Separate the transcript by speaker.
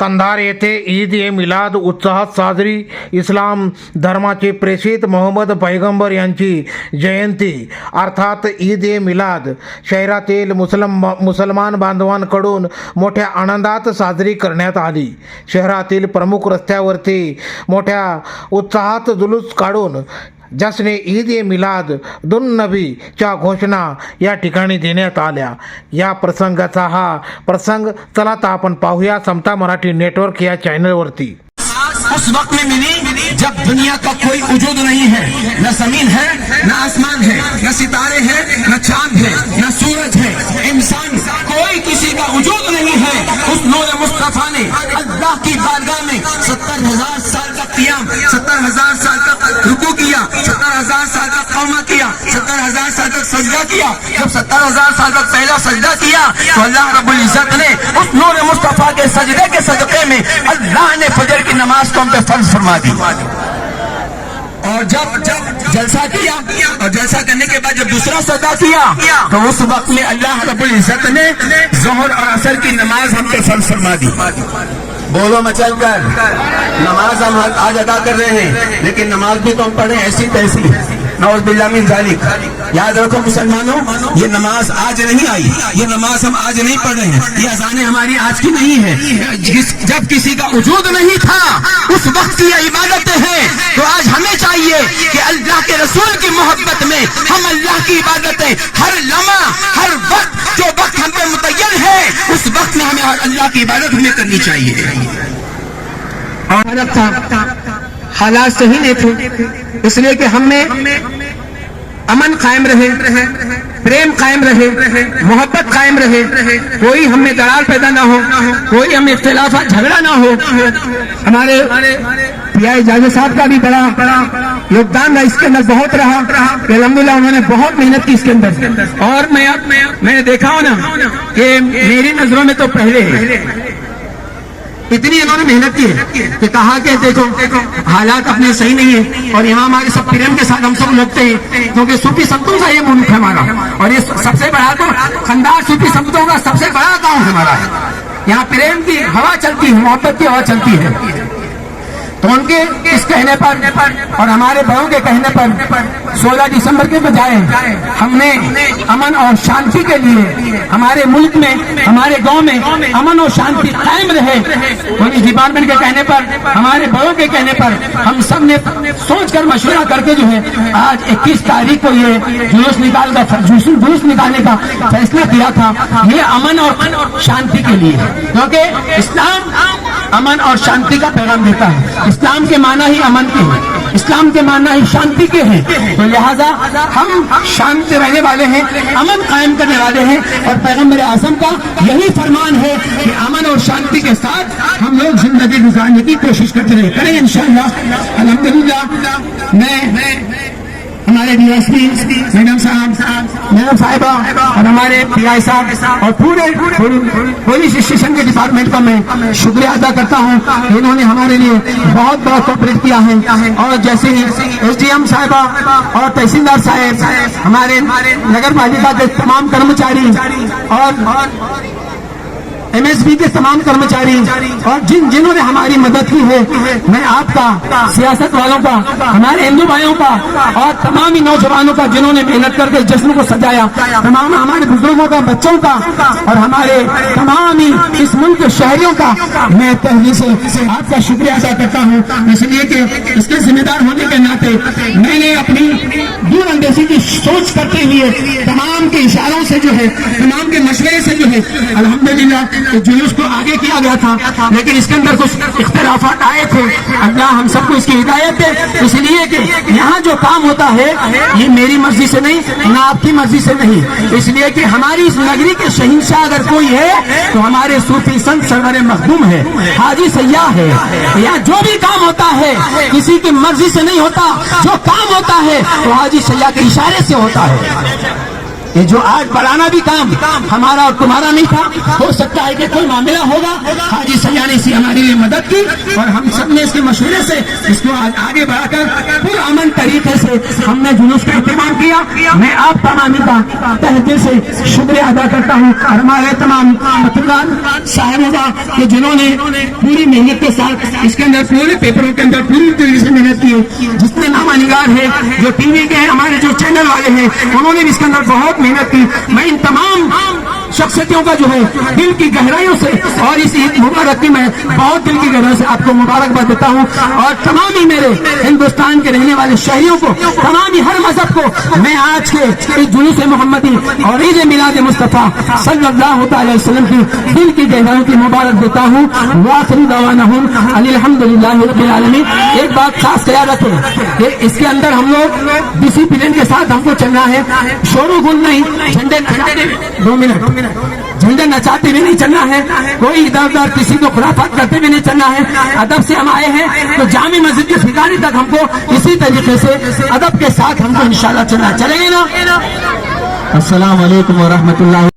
Speaker 1: कंधार येथे ईद ए मिलाद उत्साहात साजरी. इस्लाम धर्माचे प्रेषित मोहम्मद पैगंबर यांची जयंती अर्थात ईद ए मिलाद शहरातील मुसलमान बांधवांकडून मोठ्या आनंदात साजरी करण्यात आली. शहरातील प्रमुख रस्त्यावरती मोठ्या उत्साहात जुलूस काढून जश्न ईद ए मिलाद दुन नबीच्या घोषणा या ठिकाणी देण्यात आल्या. या प्रसंगाचा हा प्रसंग चला तर आपण पाहूया समता मराठी नेटवर्क या चॅनलवरती.
Speaker 2: उस वक्त में मिली जब दुनिया का कोई वजूद नहीं है, न जमीन है, न आसमान है, न सितारे हैं, न चांद है, न सूरज है, इंसान कोई किसी का वजूद नहीं है. उस नूर मुस्तफा ने अल्लाह की बारगाह में 70,000 साल का क़ियाम, 70,000 साल का रुकू किया, 70,000 साल का क़ौमा किया, 70,000 साल तक सजदा किया. जब 70,000 साल तक पहला सजदा किया तो अल्लाह रब्बुल इज्जत ने उस नूर मुस्तफा के सजदे के सदक़े में अल्लाह ने फजर की नमाज को हम पे फर्ज फरमा दी. और जब जलसा किया और जलसा करने के बाद जब दूसरा सजदा किया तो उस वक्त में अल्लाह रब्बुल इज्जत ने ज़ोहर और असर की नमाज हम पे फर्ज फरमा दी. बोलो मचल कर, नमाज हम आज अदा कर रहे हैं, लेकिन नमाज भी तो हम पढ़े ऐसी तैसी. नौज़ बिल्लाह मिन ज़ालिक. याद रखो मुसलमानों, ये नमाज आज नहीं आई, ये नमाज हम आज नहीं पढ़ रहे हैं, ये अज़ानें हमारी आज की नहीं है. जब किसी का वजूद नहीं था उस वक्त की ये इबादतें हैं. तो आज हमें चाहिए कि अल्लाह के रसूल की मोहब्बत में हम अल्लाह की इबादतें हर लम्हा हर वक्त जो वक्त हम पे मुतय्यन है उस वक्त में हमें अल्लाह की इबादत हमें करनी चाहिए. हालात सही नहीं थे, इसलिए कि हमें अमन कायम रहे, प्रेम कायम रहे, मोहब्बत कायम रहे, कोई हमें दरार पैदा ना हो, कोई हमें इख्तिलाफ झगड़ा ना हो. हमारे पीआई जावेद साहब का भी बड़ा योगदान रहा इसके अंदर, बहुत रहा. अल्हम्दुलिल्लाह उन्होंने बहुत मेहनत की इसके अंदर. और मैंने देखा हो ना कि मेरी नजरों में तो पहले है इतनी इन्होंने मेहनत की है कि कहा कि देखो हालात अपने सही नहीं है और यहाँ हमारे सब प्रेम के साथ हम सब लगते हैं, क्योंकि सूफी संतों का ये मुल्क है हमारा. और ये सबसे बड़ा तो खंडार सूफी संतों का सबसे बड़ा गांव हमारा है. यहाँ प्रेम की हवा चलती है, मोहब्बत की हवा चलती है. तो उनके इस कहने पर और हमारे बड़ों के कहने पर 16 दिसंबर के बजाय हमने अमन और शांति के लिए हमारे मुल्क में हमारे गांव में अमन और शांति कायम रहे, पुलिस डिपार्टमेंट के कहने पर हमारे बड़ों के कहने पर हम सब ने सोचकर मशवरा करके जो है आज 21 तारीख को ये जुलूस निकालने का फैसला किया था. ये अमन और शांति के लिए, क्योंकि इस्लाम अमन और शांति का पैगाम देता है. इस्लाम के माना ही अमन के है, इस्लाम के माना ही शांति के हैं. तो लिहाजा हम शांत रहने वाले हैं, अमन कायम करने वाले हैं. और पैगंबर आज़म का यही फरमान है कि अमन और शांति के साथ हम लोग जिंदगी गुजारने की कोशिश करते रहे करें इंशाअल्लाह. अल्हम्दुलिल्लाह मैं हमारे डीएसपी मैडम साहिबा और हमारे पीआई साहब और पूरे पुलिस स्टेशन के डिपार्टमेंट का मैं शुक्रिया अदा करता हूँ. इन्होंने हमारे लिए बहुत बहुत कोऑपरेट किया है. और जैसे एसडीएम साहिबा और तहसीलदार साहब, हमारे नगर पालिका के तमाम कर्मचारी और एमएसपी के तमाम कर्मचारी और जिन्होंने हमारी मदद की है, मैं आपका, सियासत वालों का, हमारे हिंदू भाइयों का और तमाम ही नौजवानों का जिन्होंने मेहनत करके जश्न को सजाया, तमाम हमारे बुजुर्गों का, बच्चों का और हमारे तमाम ही इस मुल्क के शहरियों का मैं तहे से आपका शुक्रिया अदा करता हूँ. इसलिए कि इसके जिम्मेदार होने के नाते मैंने अपनी दूर अंदेशी की सोच करते हुए तमाम के इशारों से जो है, तमाम के मशवरे से जो है अल्हम्दुलिल्लाह जुलूस को आगे किया गया था. लेकिन इसके अंदर कुछ इख्तिलाफात आए थे. अल्लाह हम सबको इसकी हिदायत दे, इसलिए कि यहाँ जो काम होता है ये मेरी मर्जी से नहीं, ना आपकी मर्जी से नहीं. इसलिए कि हमारी इस नगरी के शहींशाह अगर कोई है तो हमारे सूफी संत सरवर मखदूम है, हाजी सैयाह है. यहाँ जो भी काम होता है किसी की मर्जी से नहीं होता, जो काम होता है वो हाजी सैयाह के इशारे से होता है. یہ جو آج بڑھانا بھی کام ہمارا اور تمہارا نہیں تھا، ہو سکتا ہے کہ کوئی معاملہ ہوگا، حاجی سیانی سی ہماری لیے مدد کی اور ہم سب نے اس کے مشورے سے اس کو آگے بڑھا کر پرامن طریقے سے ہم نے جلوس کا اہتمام کیا۔ میں آپ تمام کا تہ دل سے شکریہ ادا کرتا ہوں، ہمارے تمام پترکار صاحبہ کہ جنہوں نے پوری محنت کے ساتھ اس کے اندر پورے پیپروں کے اندر پوری طریقے سے محنت کی، جتنے نامہ نگار ہیں جو ٹی وی کے ہیں، ہمارے جو چینل والے ہیں، انہوں نے بھی اس کے اندر بہت محنت کی۔ میں ان تمام شخصیتوں کا جو ہے دل کی گہرائیوں سے اور اس عید مبارک کی میں بہت دل کی گہرائیوں سے آپ کو مبارکباد دیتا ہوں، اور تمام ہی میرے ہندوستان کے رہنے والے شہریوں کو، تمام ہی ہر مذہب کو میں آج کے اس جلوس محمدی اور عید میلاد مصطفیٰ صلی اللہ تعالی وسلم کی دل کی گہرائیوں کی مبارک دیتا ہوں۔ وآخر دعوانا الحمدللہ رب العالمین۔ ایک بات خاص خیال رکھیں کہ اس کے اندر ہم لوگ ڈسپلن کے ساتھ ہم کو چلنا ہے، شور و غل نہیں، جھنڈے 2 منٹ جھنڈے نچاتے بھی نہیں چلنا ہے، کوئی ادھر ادھر کسی کو خرافات کرتے بھی نہیں چلنا ہے۔ ادب سے ہم آئے ہیں تو جامع مسجد کے ٹھکانے تک ہم کو اسی طریقے سے ادب کے ساتھ ہم کو انشاءاللہ چلنا چلیں گے نا۔ السلام علیکم ورحمۃ اللہ۔